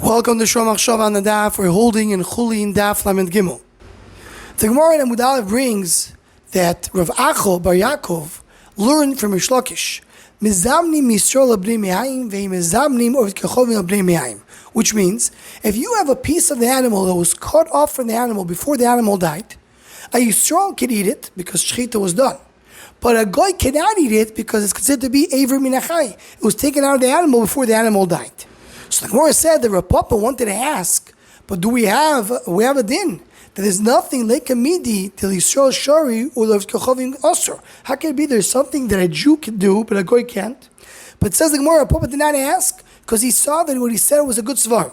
Welcome to Shom Achshav on the Daf. We're holding in Chulin Daf Lamed Gimel. The Gemara in Amud Aleph brings that Rav Acho Bar Yaakov learned from Rish Lakish, Mizamnim Yisrael Abnei Me'ayim ve'Mizamnim Ovet Kechovim Abnei Me'ayim, which means if you have a piece of the animal that was cut off from the animal before the animal died, a Yisrael can eat it because Shechita was done. But a Goy cannot eat it because it's considered to be Eiver min Hachai. It was taken out of the animal before the animal died. So the Gemara said that Rav Papa wanted to ask, but do we have a din that there's nothing like a midi till Yisrael shari or Lev Kechovim Osur? How can it be there's something that a Jew can do but a Goy can't? But it says the Gemara, Rav Papa did not ask because he saw that what he said was a good svar.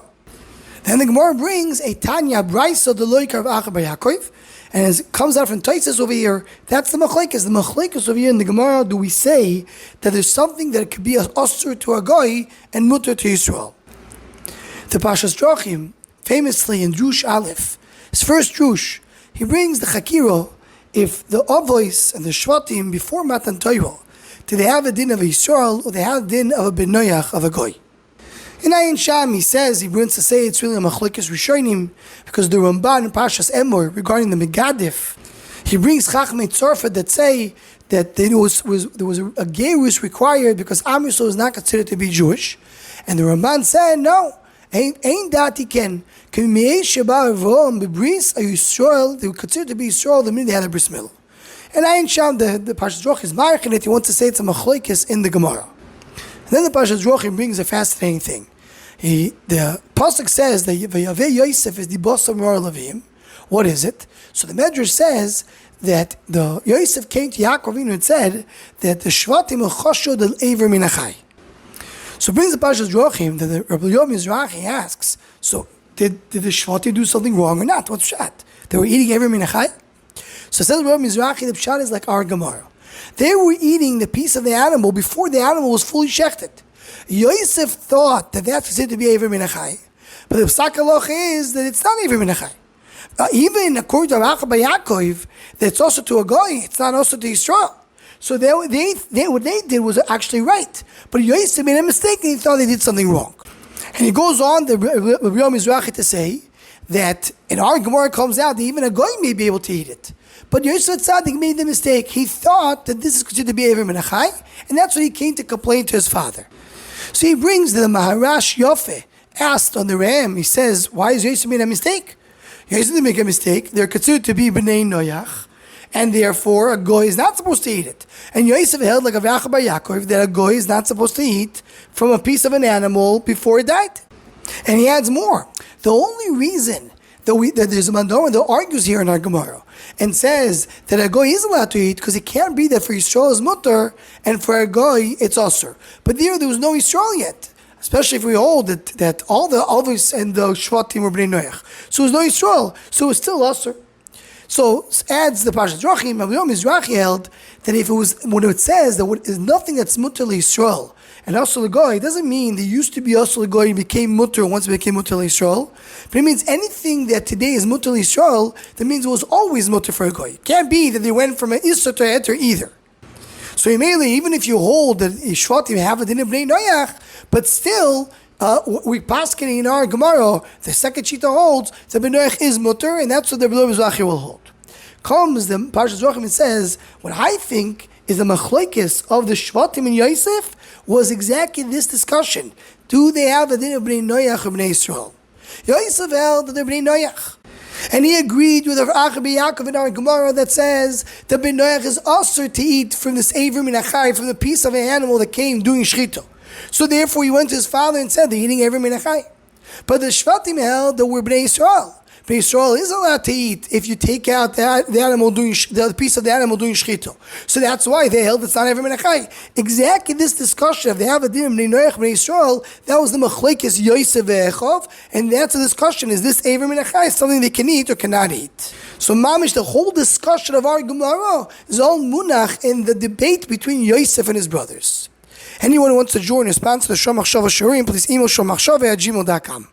Then the Gemara brings a Tanya Brayso the Loikar of Acha Bar Yaakov, and as it comes out from Taisus over here, that's the machlekes. The machlekes over here in the Gemara, do we say that there's something that could be a osur to a Goy and mutter to Yisrael? The Parshas Derachim, famously in Drush Aleph, his first Drush, he brings the Chakiro, if the Avois and the Shvatim before Matan Torah, do they have a din of a Yisrael or they have a din of a Benoyach of a Goy? In Ayin Sham, he says, he brings to say it's really a Machlekes Rishonim, because the Ramban in Parshas Emor, regarding the Megadif, he brings Chachmei Tzorfet that say that there was a Gerus required because Am Yisrael is not considered to be Jewish, and the Ramban said, no, ain't that he can me'ei sheba Avrom bebris a Yisrael, they were considered to be Yisrael the minute they had a bris milah. And Ayin Sham, the Parshas Derachim is marking it, he wants to say it's a Machlekes in the Gemara. And then the Parshas Derachim brings a fascinating thing. The pasuk says that Vayaveh Yosef is the boss of Mor Levim. What is it? So the Medrash says that the Yosef came to Yaakov and said that the Shvatim choshu del Eiver min Hachai. So brings the Parshas Derachim that the Rabbi Yom Mizrahi asks, so did the Shvatim do something wrong or not? What's pshat? They were eating Eiver min Hachai? So says Rabbi Yom Mizrahi, the pshat is like our Gemara. They were eating the piece of the animal before the animal was fully shechted. Yosef thought that that's considered to be Eiver min Hachai, but the psak halacha is that it's not Eiver min Hachai. Even according to Hachai by Yaakov, that's also to a Goy, it's not also to Yisrael. So what they did was actually right, but Yosef made a mistake and he thought they did something wrong. And he goes on, the Rabbi Yom Mizrahi, to say that in our Gemara comes out that even a Goy may be able to eat it. But Yosef Tzaddik made the mistake. He thought that this is considered to be Eiver min Hachai, and that's what he came to complain to his father. So he brings the Maharash Yosef, asked on the Ram, he says, why is Yosef made a mistake? Yosef didn't make a mistake. They're considered to be B'nai Noyach, and therefore a Goy is not supposed to eat it. And Yosef held like a Hachai Bar Yaakov that a Goy is not supposed to eat from a piece of an animal before it died. And he adds more. The only reason that there's a Mandora that argues here in our Gemara and says that a Goy is allowed to eat because it can't be that for Yisrael is mutter and for a Goy it's osur. But there was no Yisrael yet, especially if we hold that all the Avos and the Shvatim were Bnei Noach. So it was no Yisrael, so it's still osur. So adds the Parshas Derachim, Rabbi Yom Mizrahi held that if it was, when it says that there's nothing that's mutter Yisrael and also the Goy, it doesn't mean there used to be also the Goy and became mutter once it became mutter Yisrael. But it means anything that today is mutter Yisrael, that means it was always mutter for a Goy. It can't be that they went from an Isser to a Eter either. So immediately, even if you hold that Shvatim have a din of Bnei Noach, but still, we paskin in our Gemara, the second Shita holds that Bnei Noach is mutter, and that's what the Rabbi Mizrahi will hold. Comes the Parshas Derachim and says, what I think is the machlekes of the Shvatim and Yosef was exactly this discussion. Do they have a din of Bnei Noach or Bnei Yisrael? Yosef held that they're Bnei Noach. And he agreed with Rav Acha Bar Yaakov in our Gemara that says that Bnei Noach is osur to eat from this Eiver min Hachai, from the piece of an animal that came doing Shechita. So therefore he went to his father and said they're eating Eiver min Hachai. But the Shvatim held that we're Bnei Yisrael. Bnei Yisrael is allowed to eat if you take out the animal doing the piece of the animal doing shechita. So that's why they held it's not Eiver min Hachai. Exactly this discussion of they have a din of Bnei Noach Bnei Yisrael, that was the machlekes Yosef ve'Echov, and that's the discussion: is this Eiver min Hachai something they can eat or cannot eat? So mamish, the whole discussion of our Gemara is all munach in the debate between Yosef and his brothers. Anyone who wants to join or sponsor the Shom Achshav Shurim, please email shomachshav@gmail.com.